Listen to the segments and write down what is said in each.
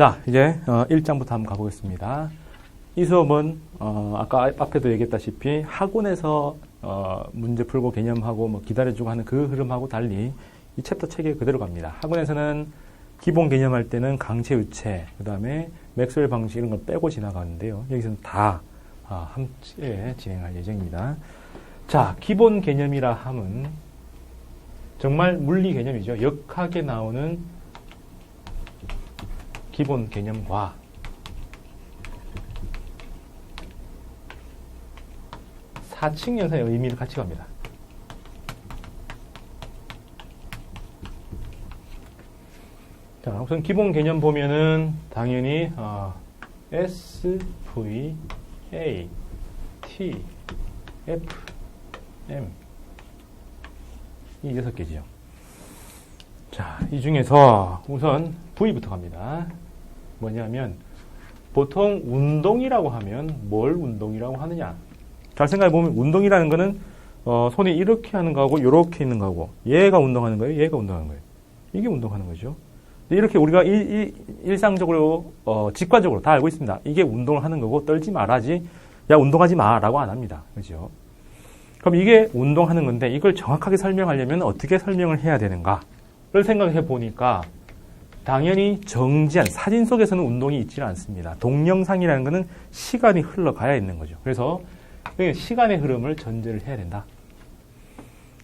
자, 이제 1장부터 한번 가보겠습니다. 이 수업은 아까 앞에도 얘기했다시피 학원에서 문제 풀고 개념하고 뭐 기다려주고 하는 그 흐름하고 달리 이 챕터 체계 그대로 갑니다. 학원에서는 기본 개념할 때는 강체, 유체, 그 다음에 맥스웰 방식 이런 걸 빼고 지나가는데요. 여기서는 다 함께 진행할 예정입니다. 자, 기본 개념이라 함은 정말 물리 개념이죠. 역학에 나오는 기본 개념과 사칙 연산의 의미를 같이 갑니다. 자, 우선 기본 개념 보면은 당연히 S, V, A, T, F, M 이 6개지요. 자, 이 중에서 우선 V부터 갑니다. 뭐냐면 보통 운동이라고 하면 뭘 운동이라고 하느냐? 잘 생각해 보면 운동이라는 거는 손이 이렇게 하는 거하고 이렇게 있는 거하고 얘가 운동하는 거예요, 얘가 운동하는 거예요. 이게 운동하는 거죠. 이렇게 우리가 일상적으로 직관적으로 다 알고 있습니다. 이게 운동을 하는 거고 떨지 말아지, 야 운동하지 마라고 안 합니다. 그렇죠? 그럼 이게 운동하는 건데 이걸 정확하게 설명하려면 어떻게 설명을 해야 되는가를 생각해 보니까 당연히 정지한 사진 속에서는 운동이 있지는 않습니다. 동영상이라는 것은 시간이 흘러가야 있는 거죠. 그래서 시간의 흐름을 전제를 해야 된다.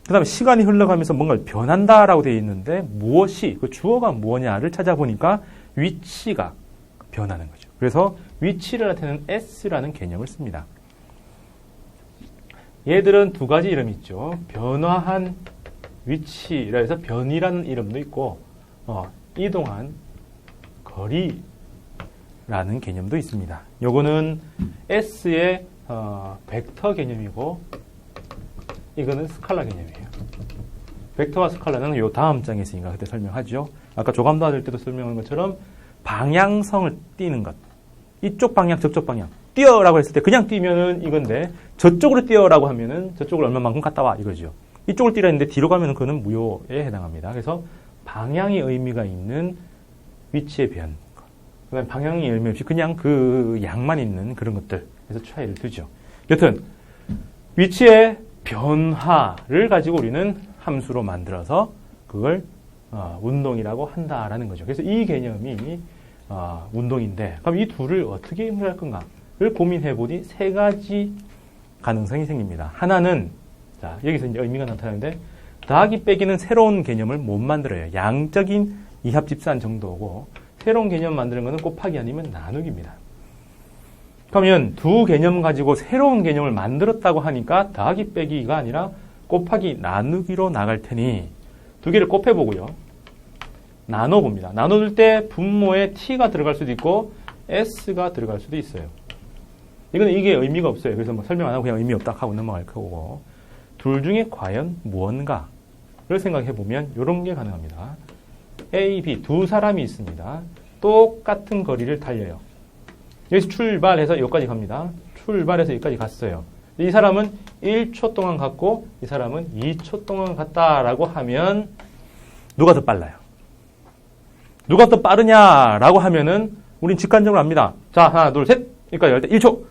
그 다음에 시간이 흘러가면서 뭔가를 변한다라고 되어 있는데 무엇이, 그 주어가 뭐냐를 찾아보니까 위치가 변하는 거죠. 그래서 위치를 나타내는 S라는 개념을 씁니다. 얘들은 두 가지 이름이 있죠. 변화한 위치라 해서 변이라는 이름도 있고 이동한 거리라는 개념도 있습니다. 요거는 S의 벡터 개념이고 이거는 스칼라 개념이에요. 벡터와 스칼라는 요 다음 장에 있으니까 그때 설명하죠. 아까 조감도 할 때도 설명한 것처럼 방향성을 띄는 것. 이쪽 방향, 저쪽 방향. 뛰어라고 했을 때 그냥 뛰면은 이건데 저쪽으로 뛰어라고 하면은 저쪽으로 얼마만큼 갔다 와 이거죠. 이쪽을 뛰라 했는데 뒤로 가면은 그거는 무효에 해당합니다. 그래서 방향의 의미가 있는 위치의 변. 그다음에 방향의 의미 없이 그냥 그 양만 있는 그런 것들. 그래서 차이를 두죠. 여튼 위치의 변화를 가지고 우리는 함수로 만들어서 그걸 운동이라고 한다라는 거죠. 그래서 이 개념이 운동인데 그럼 이 둘을 어떻게 연결할 건가를 고민해 보니 세 가지 가능성이 생깁니다. 하나는 자 여기서 이제 의미가 나타나는데 더하기 빼기는 새로운 개념을 못 만들어요. 양적인 이합집산 정도고 새로운 개념 만드는 것은 곱하기 아니면 나누기입니다. 그러면 두 개념 가지고 새로운 개념을 만들었다고 하니까 더하기 빼기가 아니라 곱하기 나누기로 나갈 테니 두 개를 곱해보고요. 나눠봅니다. 나눠줄 때 분모에 t가 들어갈 수도 있고 s가 들어갈 수도 있어요. 이거는 이게 의미가 없어요. 그래서 뭐 설명 안 하고 그냥 의미 없다 하고 넘어갈 거고 둘 중에 과연 무언가를 생각해보면 이런 게 가능합니다. A, B 두 사람이 있습니다. 똑같은 거리를 달려요. 여기서 출발해서 여기까지 갑니다. 출발해서 여기까지 갔어요. 이 사람은 1초 동안 갔고 이 사람은 2초 동안 갔다라고 하면 누가 더 빨라요? 누가 더 빠르냐라고 하면은 우린 직관적으로 압니다. 자, 하나, 둘, 셋. 여기까지 갈 때 1초,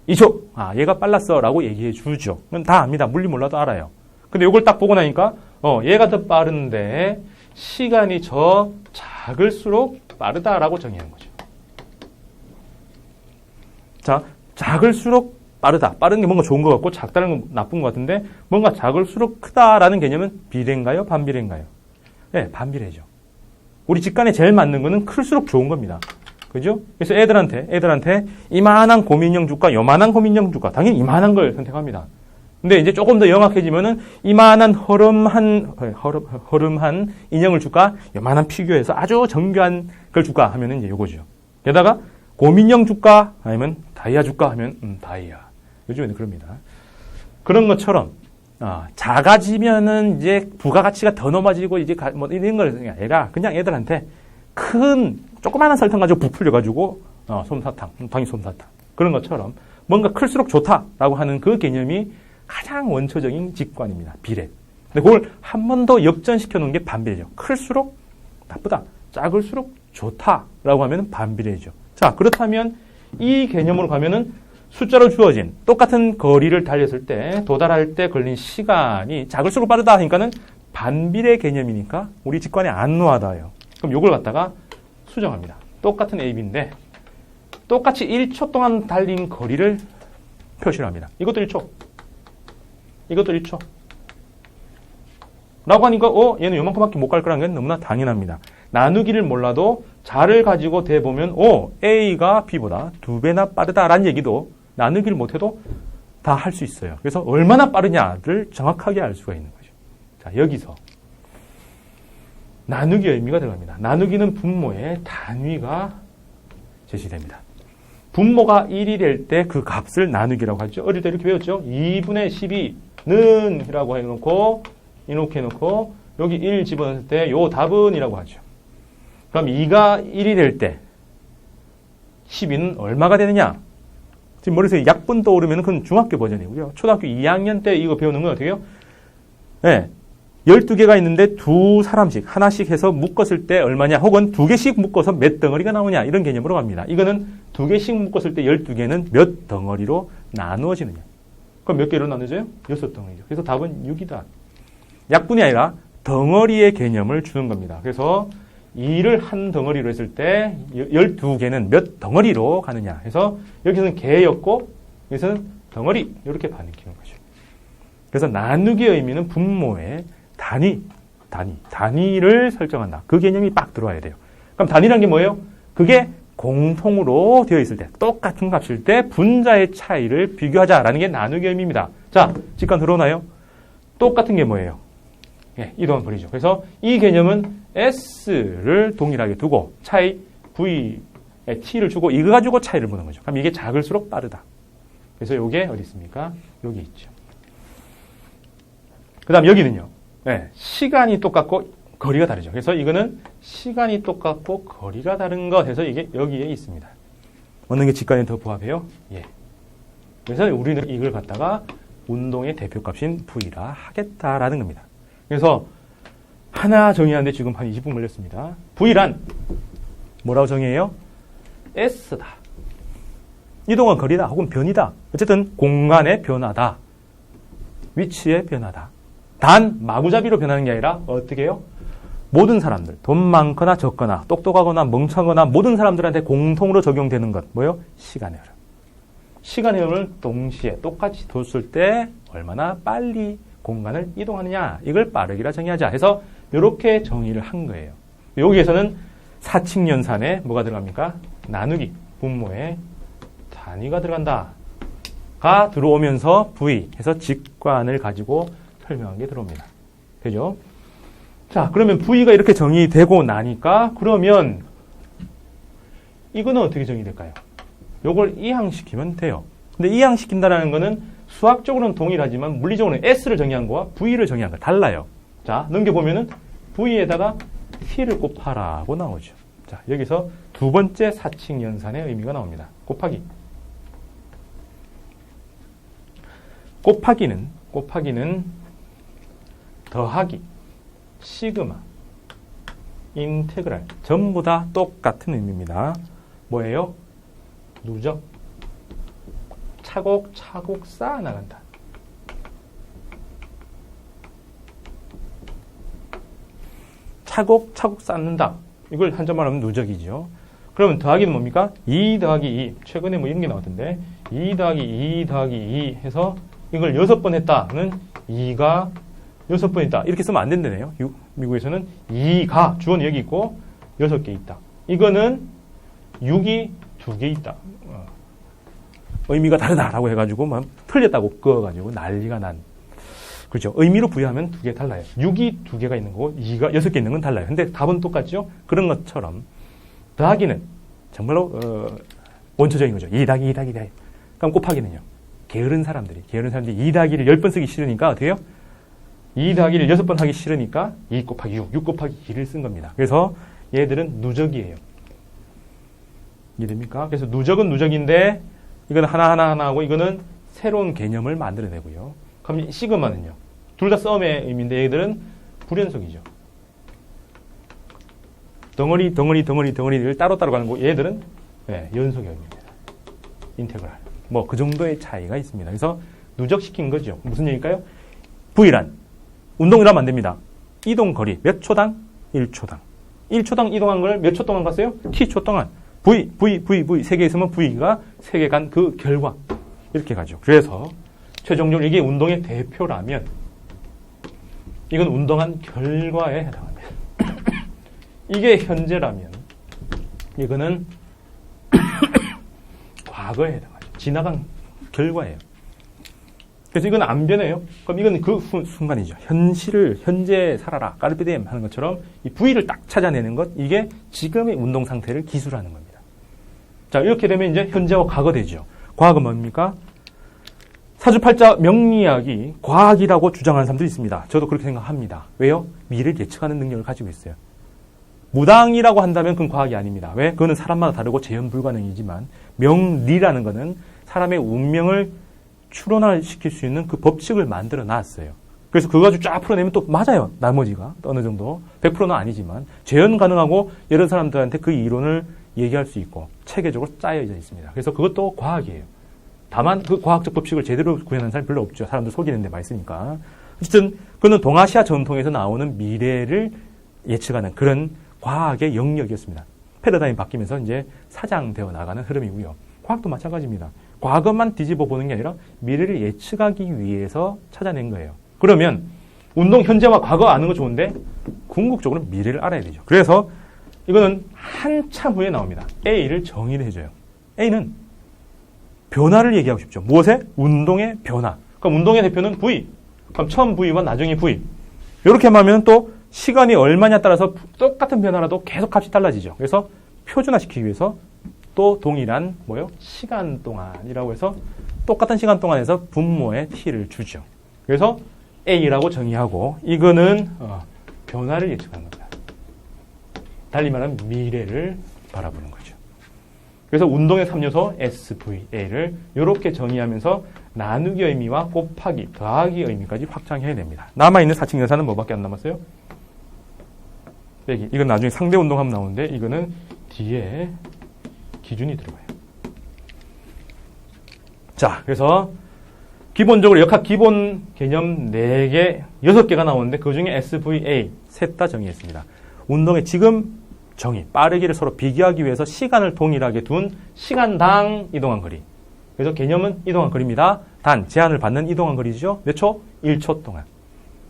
2초. 아, 얘가 빨랐어 라고 얘기해 주죠. 그건 다 압니다. 물리 몰라도 알아요. 근데 이걸 딱 보고 나니까 얘가 더 빠른데 시간이 더 작을수록 빠르다라고 정의하는 거죠. 자, 작을수록 빠르다. 빠른 게 뭔가 좋은 것 같고 작다는 건 나쁜 것 같은데 뭔가 작을수록 크다라는 개념은 비례인가요? 반비례인가요? 네, 반비례죠. 우리 직관에 제일 맞는 거는 클수록 좋은 겁니다. 그죠? 그래서 애들한테 이만한 고민형 줄까? 요만한 고민형 줄까? 당연히 이만한 걸 선택합니다. 근데 이제 조금 더 영악해지면은 이만한 허름한 인형을 줄까? 요만한 피규어에서 아주 정교한 걸 줄까? 하면은 이제 요거죠. 게다가 고민형 줄까? 아니면 다이아 줄까? 하면 다이아. 요즘에는 그럽니다. 그런 것처럼 작아지면은 이제 부가가치가 더 넘어지고 이제 뭐 이런 걸 아니라 그냥 애들한테 큰 조그마한 설탕 가지고 부풀려 가지고 솜사탕, 당연히 솜사탕 그런 것처럼 뭔가 클수록 좋다라고 하는 그 개념이 가장 원초적인 직관입니다. 비례. 근데 그걸 한 번 더 역전시켜 놓은 게 반비례죠. 클수록 나쁘다, 작을수록 좋다라고 하면 반비례죠. 자, 그렇다면 이 개념으로 가면은 숫자로 주어진 똑같은 거리를 달렸을 때 도달할 때 걸린 시간이 작을수록 빠르다 하니까는 반비례 개념이니까 우리 직관에 안 와닿아요. 그럼 이걸 갖다가 수정합니다. 똑같은 AB인데 똑같이 1초 동안 달린 거리를 표시를 합니다. 이것도 1초. 이것도 1초. 라고 하니까 얘는 요만큼밖에 못 갈 거라는 게 너무나 당연합니다. 나누기를 몰라도 자를 가지고 대보면 A가 B보다 2배나 빠르다라는 얘기도 나누기를 못해도 다 할 수 있어요. 그래서 얼마나 빠르냐를 정확하게 알 수가 있는 거죠. 자, 여기서 나누기 의미가 들어갑니다. 나누기는 분모의 단위가 제시됩니다. 분모가 1이 될 때 그 값을 나누기라고 하죠. 어릴 때 이렇게 배웠죠. 2분의 12는 이라고 해놓고 이렇게 해놓고 여기 1 집어넣을 때 요 답은 이라고 하죠. 그럼 2가 1이 될 때 12는 얼마가 되느냐? 지금 머릿속에 약분 떠오르면 그건 중학교 버전이고요. 초등학교 2학년 때 이거 배우는 건 어떻게 해요? 네. 12개가 있는데 두 사람씩 하나씩 해서 묶었을 때 얼마냐 혹은 2개씩 묶어서 몇 덩어리가 나오냐 이런 개념으로 갑니다. 이거는 2개씩 묶었을 때 12개는 몇 덩어리로 나누어지느냐. 그럼 몇 개로 나누어져요? 6덩어리죠. 그래서 답은 6이다. 약분이 아니라 덩어리의 개념을 주는 겁니다. 그래서 2를 한 덩어리로 했을 때 12개는 몇 덩어리로 가느냐 해서 여기서는 개였고 여기서는 덩어리 이렇게 반응키는 거죠. 그래서 나누기의 의미는 분모의 단위를 설정한다. 그 개념이 빡 들어와야 돼요. 그럼 단위란 게 뭐예요? 그게 공통으로 되어 있을 때, 똑같은 값일 때 분자의 차이를 비교하자라는 게 나누기의 의미입니다. 자, 직관 들어오나요? 똑같은 게 뭐예요? 예, 이동한 거리죠. 그래서 이 개념은 S를 동일하게 두고 차이 V에 T를 주고 이거 가지고 차이를 보는 거죠. 그럼 이게 작을수록 빠르다. 그래서 이게 어디 있습니까? 여기 있죠. 그 다음 여기는요. 네, 시간이 똑같고 거리가 다르죠. 그래서 이거는 시간이 똑같고 거리가 다른 것 해서 이게 여기에 있습니다. 어느 게 직관에 더 부합해요? 예. 그래서 우리는 이걸 갖다가 운동의 대표값인 V라 하겠다라는 겁니다. 그래서 하나 정의하는데 지금 한 20분 걸렸습니다. V란 뭐라고 정의해요? S다. 이동한 거리다 혹은 변이다. 어쨌든 공간의 변화다. 위치의 변화다. 단 마구잡이로 변하는 게 아니라 어떻게 해요? 모든 사람들, 돈 많거나 적거나 똑똑하거나 멍청하거나 모든 사람들한테 공통으로 적용되는 것 뭐예요? 시간의 흐름. 시간의 흐름을 동시에 똑같이 뒀을 때 얼마나 빨리 공간을 이동하느냐 이걸 빠르기라 정의하자 해서 이렇게 정의를 한 거예요. 여기에서는 사칙연산에 뭐가 들어갑니까? 나누기, 분모의 단위가 들어간다. 가 들어오면서 V 해서 직관을 가지고 설명한 게 들어옵니다. 되죠? 자, 그러면 V가 이렇게 정의되고 나니까 그러면 이거는 어떻게 정의될까요? 요걸 이항시키면 돼요. 근데 이항시킨다는 거는 수학적으로는 동일하지만 물리적으로는 S를 정의한 거와 V를 정의한 거 달라요. 자, 넘겨보면은 V에다가 T를 곱하라고 나오죠. 자, 여기서 두 번째 사칙연산의 의미가 나옵니다. 곱하기. 곱하기는 더하기, 시그마, 인테그랄 전부 다 똑같은 의미입니다. 뭐예요? 누적. 차곡차곡 쌓아나간다. 차곡차곡 쌓는다. 이걸 한자말로 하면 누적이죠. 그러면 더하기는 뭡니까? 2 더하기 2. 최근에 뭐 이런 게 나왔던데 2 더하기 2 더하기 2 해서 이걸 6번 했다는 2가 6번 있다. 이렇게 쓰면 안 된다네요. 미국에서는 2가 주어는 여기 있고 6개 있다. 이거는 6이 2개 있다. 의미가 다르다라고 해가지고 막 틀렸다고 그어가지고 난리가 난. 그렇죠. 의미로 부여하면 두 개 달라요. 6이 2개가 있는 거고 2가 6개 있는 건 달라요. 근데 답은 똑같죠. 그런 것처럼 더하기는 정말로 원초적인 거죠. 2 더하기 2 더하기 2 더하기. 그럼 곱하기는요. 게으른 사람들이 2 더하기를 10번 쓰기 싫으니까 어떻게 해요? 2 더하기를 6번 하기 싫으니까 2 곱하기 6 곱하기 2를 쓴 겁니다. 그래서 얘들은 누적이에요. 이해됩니까? 그래서 누적은 누적인데 이거는 하나 하고 이거는 새로운 개념을 만들어내고요. 그럼 시그마는요. 둘 다 썸의 의미인데 얘들은 불연속이죠. 덩어리를 따로따로 가는 거 얘들은 연속형입니다. 인테그랄. 뭐 그 정도의 차이가 있습니다. 그래서 누적시킨 거죠. 무슨 얘기일까요? V란 운동이라면 안 됩니다. 이동 거리 몇 초당? 1초당. 1초당 이동한 걸 몇 초 동안 갔어요? T초 동안. V 세 개 있으면 V가 세 개 간 그 결과. 이렇게 가죠. 그래서 최종적으로 이게 운동의 대표라면 이건 운동한 결과에 해당합니다. 이게 현재라면 이거는 과거에 해당하죠. 지나간 결과예요. 그래서 이건 안 변해요. 그럼 이건 그 순간이죠. 현재 살아라. 까르페디엠 하는 것처럼 이 V를 딱 찾아내는 것, 이게 지금의 운동 상태를 기술하는 겁니다. 자, 이렇게 되면 이제 현재와 과거 되죠. 과거가 뭡니까? 사주팔자 명리학이 과학이라고 주장하는 사람도 있습니다. 저도 그렇게 생각합니다. 왜요? 미래를 예측하는 능력을 가지고 있어요. 무당이라고 한다면 그건 과학이 아닙니다. 왜? 그거는 사람마다 다르고 재현 불가능이지만 명리라는 거는 사람의 운명을 추론화시킬 수 있는 그 법칙을 만들어 놨어요. 그래서 그거 가지고 쫙 풀어내면 또 맞아요. 나머지가 어느 정도 100%는 아니지만 재현 가능하고 여러 사람들한테 그 이론을 얘기할 수 있고 체계적으로 짜여져 있습니다. 그래서 그것도 과학이에요. 다만 그 과학적 법칙을 제대로 구현하는 사람이 별로 없죠. 사람들 속이는 데 많이 쓰니까. 어쨌든 그는 동아시아 전통에서 나오는 미래를 예측하는 그런 과학의 영역이었습니다. 패러다임이 바뀌면서 이제 사장되어 나가는 흐름이고요. 과학도 마찬가지입니다. 과거만 뒤집어 보는 게 아니라 미래를 예측하기 위해서 찾아낸 거예요. 그러면 운동 현재와 과거 아는 거 좋은데 궁극적으로 미래를 알아야 되죠. 그래서 이거는 한참 후에 나옵니다. A를 정의를 해줘요. A는 변화를 얘기하고 싶죠. 무엇에? 운동의 변화. 그럼 운동의 대표는 V. 그럼 처음 V와 나중에 V. 이렇게 하면 또 시간이 얼마냐에 따라서 똑같은 변화라도 계속 값이 달라지죠. 그래서 표준화시키기 위해서 또 동일한 시간 동안이라고 해서 똑같은 시간 동안에서 분모의 t를 주죠. 그래서 A라고 정의하고 이거는 변화를 예측하는 겁니다. 달리 말하면 미래를 바라보는 거죠. 그래서 운동의 3요소 SVA를 이렇게 정의하면서 나누기 의미와 곱하기, 더하기 의미까지 확장해야 됩니다. 남아있는 사칙 연산은 뭐밖에 안 남았어요? 빼기. 이건 나중에 상대 운동하면 나오는데 이거는 뒤에 기준이 들어가요. 자, 그래서 기본적으로 역학 기본 개념 4개, 6개가 나오는데 그 중에 SVA 셋 다 정의했습니다. 운동의 지금 정의, 빠르기를 서로 비교하기 위해서 시간을 동일하게 둔 시간당 이동한 거리. 그래서 개념은 이동한 거리입니다. 단, 제한을 받는 이동한 거리죠. 몇 초? 1초 동안.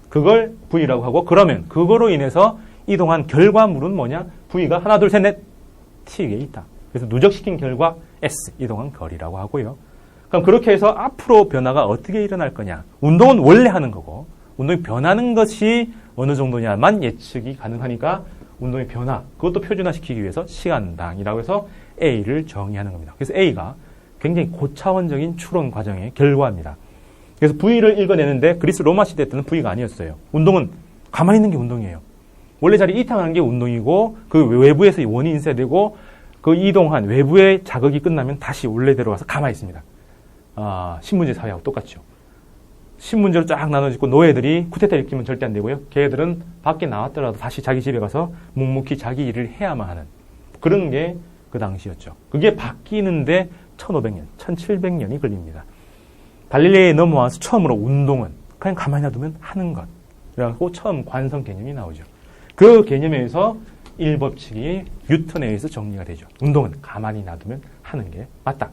그걸 V라고 하고, 그러면 그거로 인해서 이동한 결과물은 뭐냐? V가 하나, 둘, 셋, 넷, T에 있다. 그래서 누적시킨 결과 S, 이동한 거리라고 하고요. 그럼 그렇게 해서 앞으로 변화가 어떻게 일어날 거냐? 운동은 원래 하는 거고, 운동이 변하는 것이 어느 정도냐만 예측이 가능하니까 운동의 변화, 그것도 표준화시키기 위해서 시간당이라고 해서 A를 정의하는 겁니다. 그래서 A가 굉장히 고차원적인 추론 과정의 결과입니다. 그래서 V를 읽어내는데 그리스 로마 시대 때는 V가 아니었어요. 운동은 가만히 있는 게 운동이에요. 원래 자리 이탈하는 게 운동이고 그 외부에서 원이 인쇄되고 그 이동한 외부의 자극이 끝나면 다시 원래대로 와서 가만히 있습니다. 신문제 사회하고 똑같죠. 신문제로 쫙 나눠지고 노예들이 쿠데타 일으키면 절대 안 되고요. 걔들은 밖에 나왔더라도 다시 자기 집에 가서 묵묵히 자기 일을 해야만 하는 그런 게 그 당시였죠. 그게 바뀌는데 1500년, 1700년이 걸립니다. 갈릴레이에 넘어와서 처음으로 운동은 그냥 가만히 놔두면 하는 것. 그래갖고 처음 관성 개념이 나오죠. 그 개념에 의해서 1법칙이 뉴턴에 의해서 정리가 되죠. 운동은 가만히 놔두면 하는 게 맞다.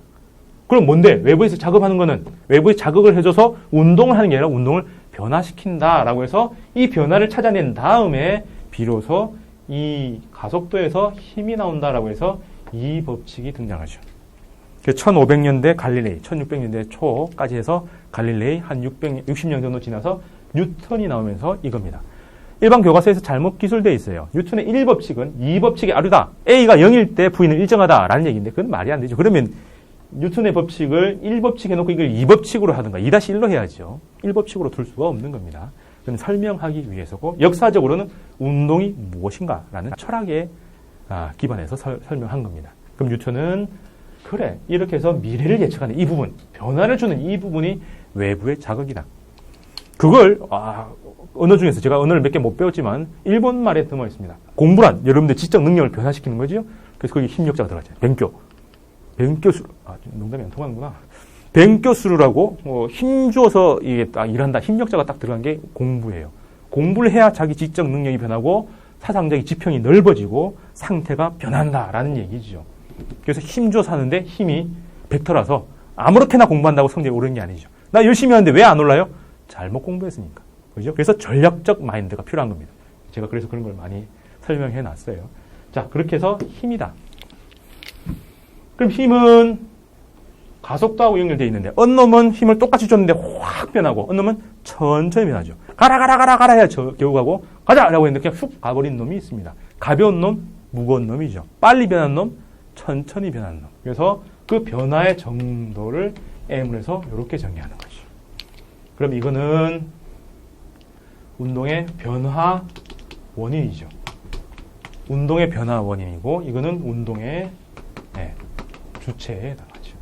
그럼 뭔데? 외부에서 작업하는 거는 외부에 자극을 해줘서 운동을 하는 게 아니라 운동을 변화시킨다라고 해서 이 변화를 찾아낸 다음에 비로소 이 가속도에서 힘이 나온다라고 해서 이 법칙이 등장하죠. 1500년대 갈릴레이, 1600년대 초까지 해서 갈릴레이 한 60년 정도 지나서 뉴턴이 나오면서 이겁니다. 일반 교과서에서 잘못 기술되어 있어요. 뉴턴의 1법칙은 2법칙의 아류다. A가 0일 때 V는 일정하다라는 얘기인데 그건 말이 안 되죠. 그러면 뉴턴의 법칙을 1법칙 해놓고 이걸 2법칙으로 하든가 2-1로 해야죠. 1법칙으로 둘 수가 없는 겁니다. 그건 설명하기 위해서고 역사적으로는 운동이 무엇인가라는 철학에 기반해서 설명한 겁니다. 그럼 뉴턴은 그래 이렇게 해서 미래를 예측하는 이 부분, 변화를 주는 이 부분이 외부의 자극이다. 그걸 언어 중에서 제가 언어를 몇 개 못 배웠지만 일본 말에 들어가 있습니다. 공부란 여러분들 지적 능력을 변화시키는 거죠. 그래서 거기 힘력자가 들어가죠. 뱅교수. 농담이 안 통하는구나. 뱅교수루라고 힘 주어서 이게 딱 일한다. 힘력자가 딱 들어간 게 공부예요. 공부를 해야 자기 지적 능력이 변하고 사상적인 지평이 넓어지고 상태가 변한다라는 얘기죠. 그래서 힘 줘서 하는데 힘이 벡터라서 아무렇게나 공부한다고 성적이 오르는 게 아니죠. 나 열심히 하는데 왜 안 올라요? 잘못 공부했으니까. 그죠? 그래서 전략적 마인드가 필요한 겁니다. 제가 그래서 그런 걸 많이 설명해 놨어요. 자, 그렇게 해서 힘이다. 그럼 힘은 가속도하고 연결되어 있는데 어느 놈은 힘을 똑같이 줬는데 확 변하고 어느 놈은 천천히 변하죠. 가라 해야 겨우 가고 가자라고 했는데 그냥 훅 가버린 놈이 있습니다. 가벼운 놈, 무거운 놈이죠. 빨리 변하는 놈, 천천히 변하는 놈. 그래서 그 변화의 정도를 M을 해서 이렇게 정의하는 거죠. 그럼 이거는 운동의 변화 원인이죠. 운동의 변화 원인이고 이거는 운동의 주체에 해당하죠.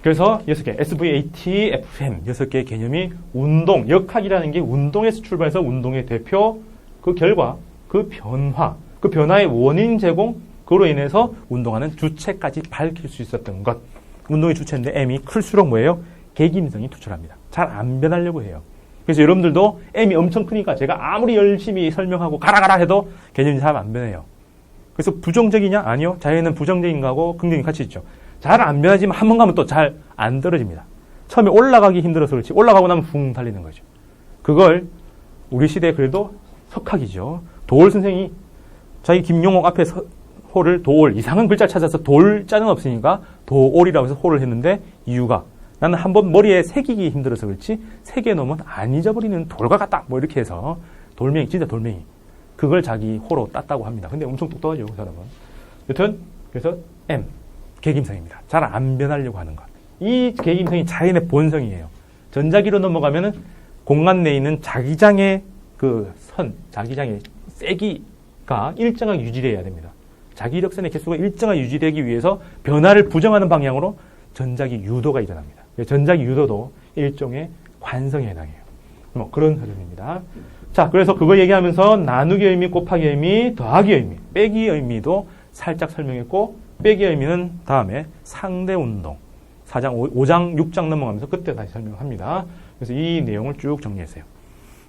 그래서 6개, SVAT, FM 6개의 개념이 운동, 역학이라는 게 운동에서 출발해서 운동의 대표, 그 결과, 그 변화, 그 변화의 원인 제공, 그로 인해서 운동하는 주체까지 밝힐 수 있었던 것. 운동의 주체인데 M이 클수록 뭐예요? 개김성이 투철합니다. 잘 안 변하려고 해요. 그래서 여러분들도 M이 엄청 크니까 제가 아무리 열심히 설명하고 가라 해도 개념이 잘 안 변해요. 그래서 부정적이냐? 아니요. 자연은 부정적인 거하고 긍정이 같이 있죠. 잘 안 변하지만 한 번 가면 또 잘 안 떨어집니다. 처음에 올라가기 힘들어서 그렇지 올라가고 나면 붕 달리는 거죠. 그걸 우리 시대에 그래도 석학이죠. 도올 선생이 자기 김용옥 앞에 호를 도올, 이상한 글자를 찾아서 돌자는 없으니까 도올이라고 해서 호를 했는데 이유가 나는 한번 머리에 새기기 힘들어서 그렇지 새겨 놓으면 안 잊어버리는 돌과 같다. 뭐 이렇게 해서 돌멩이, 진짜 돌멩이. 그걸 자기 호로 땄다고 합니다. 근데 엄청 똑똑하죠, 그 사람은. 여튼 그래서 M, 개김성입니다. 잘 안 변하려고 하는 것. 이 개김성이 자연의 본성이에요. 전자기로 넘어가면은 공간 내에 있는 자기장의 그 선, 자기장의 세기가 일정하게 유지되어야 됩니다. 자기 이력선의 개수가 일정하게 유지되기 위해서 변화를 부정하는 방향으로 전자기 유도가 일어납니다. 전자기 유도도 일종의 관성에 해당해요. 뭐 그런 흐름입니다. 자, 그래서 그거 얘기하면서 나누기 의미, 곱하기 의미, 더하기 의미, 빼기 의미도 살짝 설명했고 빼기 의미는 다음에 상대 운동 4장, 5장, 6장 넘어가면서 그때 다시 설명합니다. 그래서 이 내용을 쭉 정리했어요.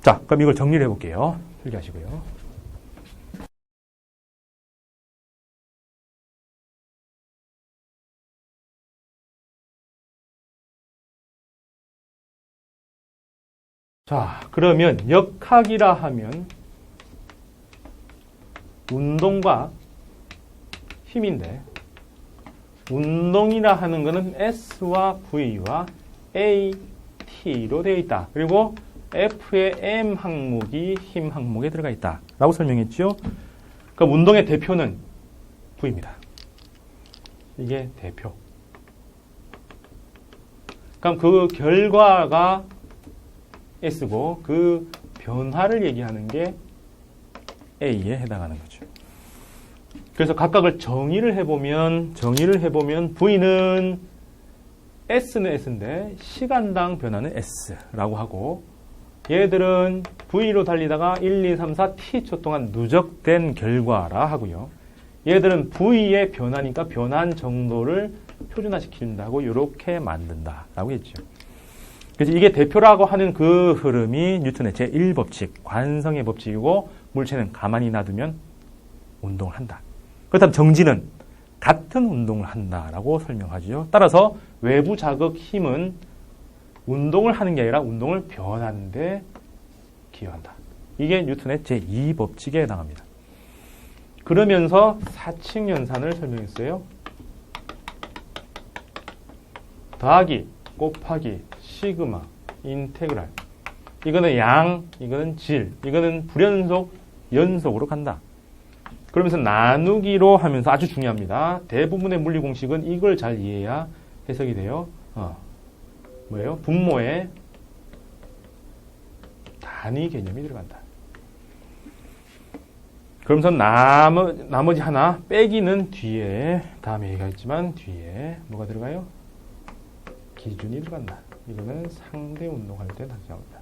자, 그럼 이걸 정리를 해볼게요. 필기하시고요. 자, 그러면 역학이라 하면 운동과 힘인데 운동이라 하는 것은 S와 V와 AT로 되어 있다. 그리고 F의 M 항목이 힘 항목에 들어가 있다. 라고 설명했죠. 그럼 운동의 대표는 V입니다. 이게 대표. 그럼 그 결과가 S고 그 변화를 얘기하는 게 A에 해당하는 거죠. 그래서 각각을 정의를 해보면 V는 S는 S인데 시간당 변화는 S라고 하고 얘들은 V로 달리다가 1, 2, 3, 4 T초 동안 누적된 결과라 하고요. 얘들은 V의 변화니까 변한 정도를 표준화시킨다고 이렇게 만든다라고 했죠. 그래서 이게 대표라고 하는 그 흐름이 뉴턴의 제1법칙, 관성의 법칙이고 물체는 가만히 놔두면 운동을 한다. 그렇다면 정지는 같은 운동을 한다라고 설명하죠. 따라서 외부 자극 힘은 운동을 하는 게 아니라 운동을 변하는 데 기여한다. 이게 뉴턴의 제2법칙에 해당합니다. 그러면서 사칙 연산을 설명했어요. 더하기, 곱하기, 시그마, 인테그랄. 이거는 양, 이거는 질, 이거는 불연속, 연속으로 간다. 그러면서 나누기로 하면서 아주 중요합니다. 대부분의 물리 공식은 이걸 잘 이해해야 해석이 돼요. 뭐예요? 분모에 단위 개념이 들어간다. 그러면서 나머지 하나 빼기는 뒤에 다음에 얘기했지만 뒤에 뭐가 들어가요? 기준이 들어간다. 이거는 상대 운동할 때 나옵니다.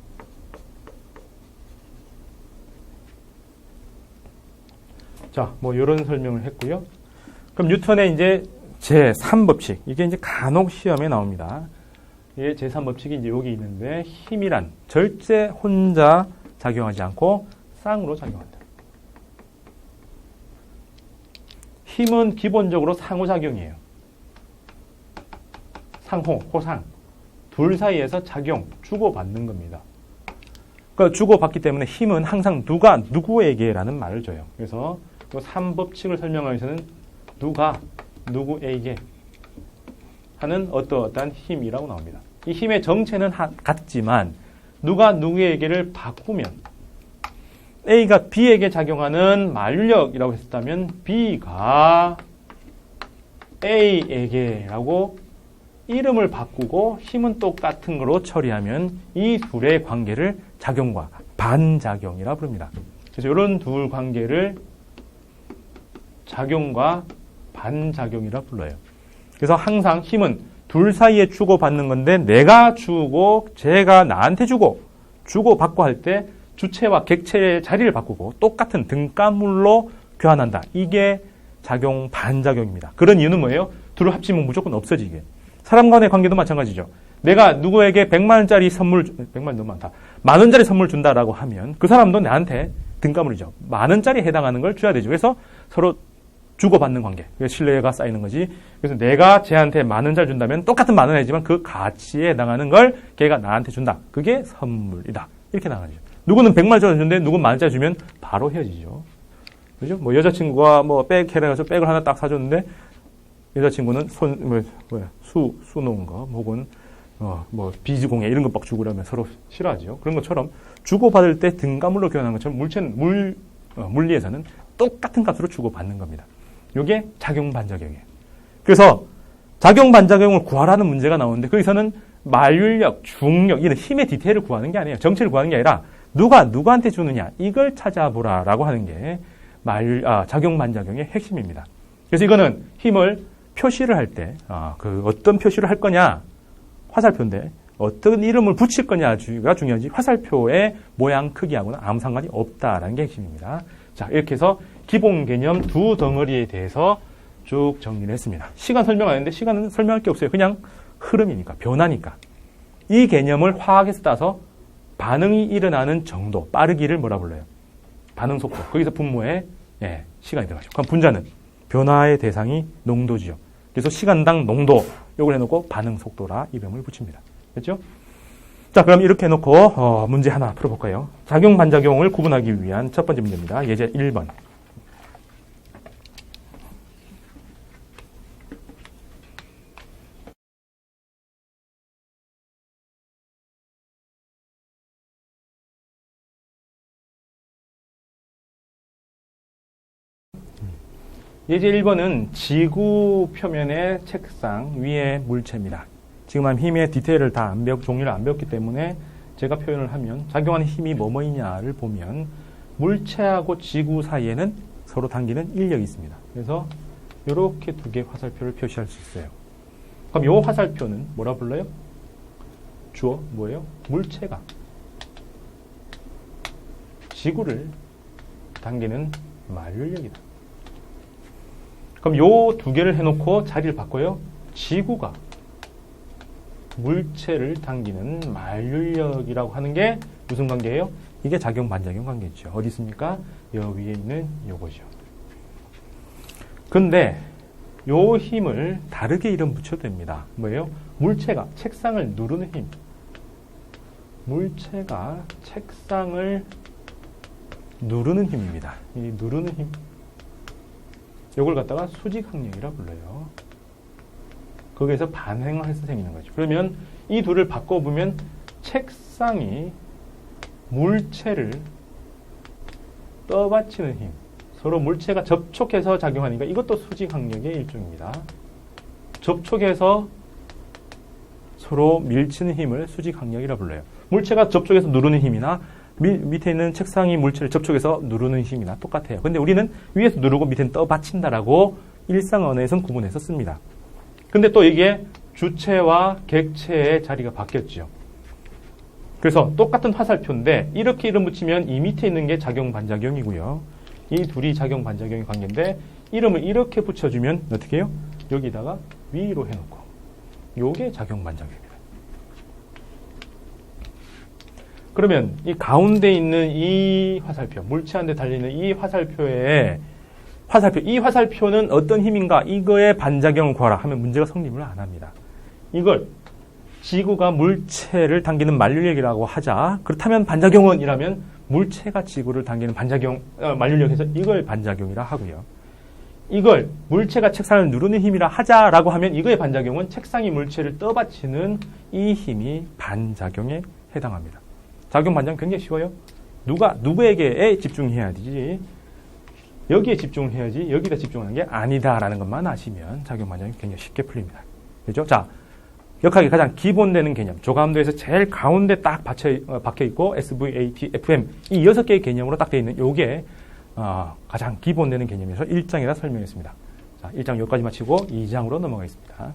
자, 뭐 이런 설명을 했고요. 그럼 뉴턴의 이제 제3법칙, 이게 이제 간혹 시험에 나옵니다. 이게 제3법칙이 이제 여기 있는데, 힘이란 절대 혼자 작용하지 않고 쌍으로 작용한다. 힘은 기본적으로 상호작용이에요. 상호, 호상. 둘 사이에서 작용, 주고받는 겁니다. 그러니까 주고받기 때문에 힘은 항상 누가 누구에게라는 말을 줘요. 그래서 이 3법칙을 설명하기 위해서는 누가 누구에게 하는 어떠한 힘이라고 나옵니다. 이 힘의 정체는 같지만 누가 누구에게를 바꾸면 A가 B에게 작용하는 만류력이라고 했다면 B가 A에게라고 이름을 바꾸고 힘은 똑같은 거로 처리하면 이 둘의 관계를 작용과 반작용이라 부릅니다. 그래서 이런 둘 관계를 작용과 반작용이라 불러요. 그래서 항상 힘은 둘 사이에 주고받는 건데 내가 주고 쟤가 나한테 주고받고 할 때 주체와 객체의 자리를 바꾸고 똑같은 등가물로 교환한다. 이게 작용 반작용입니다. 그런 이유는 뭐예요? 둘을 합치면 무조건 없어지게. 사람 간의 관계도 마찬가지죠. 내가 누구에게 100만 원짜리 선물, 100만 너무 많다. 만 원짜리 선물 준다라고 하면 그 사람도 나한테 등가물이죠. 만 원짜리 해당하는 걸 줘야 되죠. 그래서 서로 주고받는 관계. 그래서 신뢰가 쌓이는 거지. 그래서 내가 쟤한테 만 원짜리 준다면 똑같은 만 원이지만 그 가치에 해당하는 걸 걔가 나한테 준다. 그게 선물이다. 이렇게 나가죠. 누구는 100만 원짜리 주는데 누구는 만 원짜리 주면 바로 헤어지죠. 그죠? 뭐 여자친구가 뭐 백 해라서 백을 하나 딱 사줬는데 여자친구는 수 놓은 거, 혹은, 뭐, 비즈공예 이런 거 막 주고 그러면 서로 싫어하죠. 그런 것처럼 주고받을 때 등가물로 교환하는 것처럼 물리에서는 똑같은 값으로 주고받는 겁니다. 이게 작용 반작용이에요. 그래서 작용 반작용을 구하라는 문제가 나오는데 거기서는 만류력, 중력, 이런 힘의 디테일을 구하는 게 아니에요. 정체를 구하는 게 아니라 누가 누구한테 주느냐, 이걸 찾아보라라고 하는 게 작용 반작용의 핵심입니다. 그래서 이거는 힘을 표시를 할 때, 어떤 표시를 할 거냐, 화살표인데, 어떤 이름을 붙일 거냐가 중요하지, 화살표의 모양, 크기하고는 아무 상관이 없다라는 게 핵심입니다. 자, 이렇게 해서 기본 개념 두 덩어리에 대해서 쭉 정리를 했습니다. 시간 설명 안 했는데, 시간은 설명할 게 없어요. 그냥 흐름이니까, 변화니까. 이 개념을 화학에서 따서 반응이 일어나는 정도, 빠르기를 뭐라 불러요? 반응 속도. 거기서 분모에 시간이 들어가죠. 그럼 분자는 변화의 대상이 농도지요. 그래서 시간당 농도, 요걸 해놓고 반응 속도라 이름을 붙입니다. 됐죠? 자, 그럼 이렇게 해놓고 문제 하나 풀어볼까요? 작용, 반작용을 구분하기 위한 첫 번째 문제입니다. 예제 1번. 예제 1번은 지구 표면의 책상 위의 물체입니다. 지금 힘의 디테일을 다 종류를 안 배웠기 때문에 제가 표현을 하면 작용하는 힘이 뭐뭐이냐를 보면 물체하고 지구 사이에는 서로 당기는 인력이 있습니다. 그래서 이렇게 두 개의 화살표를 표시할 수 있어요. 그럼 이 화살표는 뭐라 불러요? 주어 뭐예요? 물체가 지구를 당기는 만류력이다. 그럼 요 두 개를 해놓고 자리를 바꿔요. 지구가 물체를 당기는 만류력이라고 하는 게 무슨 관계예요? 이게 작용 반작용 관계죠. 어디 있습니까? 여 위에 있는 요거죠. 근데 요 힘을 다르게 이름 붙여도 됩니다. 뭐예요? 물체가 책상을 누르는 힘. 물체가 책상을 누르는 힘입니다. 이 누르는 힘. 요걸 갖다가 수직항력이라 불러요. 거기에서 반응을 해서 생기는 거죠. 그러면 이 둘을 바꿔보면 책상이 물체를 떠받치는 힘, 서로 물체가 접촉해서 작용하니까 이것도 수직항력의 일종입니다. 접촉해서 서로 밀치는 힘을 수직항력이라 불러요. 물체가 접촉해서 누르는 힘이나 밑에 있는 책상이 물체를 접촉해서 누르는 힘이나 똑같아요. 근데 우리는 위에서 누르고 밑에는 떠받친다라고 일상 언어에서는 구분해서 씁니다. 근데 또 이게 주체와 객체의 자리가 바뀌었죠. 그래서 똑같은 화살표인데 이렇게 이름 붙이면 이 밑에 있는 게 작용 반작용이고요. 이 둘이 작용 반작용의 관계인데 이름을 이렇게 붙여주면 어떻게 해요? 여기다가 위로 해놓고 요게 작용 반작용입니다. 그러면 이 가운데 있는 이 화살표, 물체한 데 달리는 이 화살표는 어떤 힘인가? 이거의 반작용을 구하라 하면 문제가 성립을 안 합니다. 이걸 지구가 물체를 당기는 만류력이라고 하자. 그렇다면 반작용은 이라면 물체가 지구를 당기는 만류력에서 이걸 반작용이라 하고요. 이걸 물체가 책상을 누르는 힘이라 하자라고 하면 이거의 반작용은 책상이 물체를 떠받치는 이 힘이 반작용에 해당합니다. 작용 반작용 굉장히 쉬워요. 누구에게 집중해야 되지? 여기에 집중을 해야지 여기다 집중하는 게 아니다라는 것만 아시면 작용 반작용이 굉장히 쉽게 풀립니다. 그죠? 자, 역학의 가장 기본되는 개념, 조감도에서 제일 가운데 딱 박혀 있고 SVAT, FM 이 6개의 개념으로 딱 되어 있는 요게 가장 기본되는 개념이라서 1장이라 설명했습니다. 자, 1장 여기까지 마치고 2장으로 넘어가겠습니다.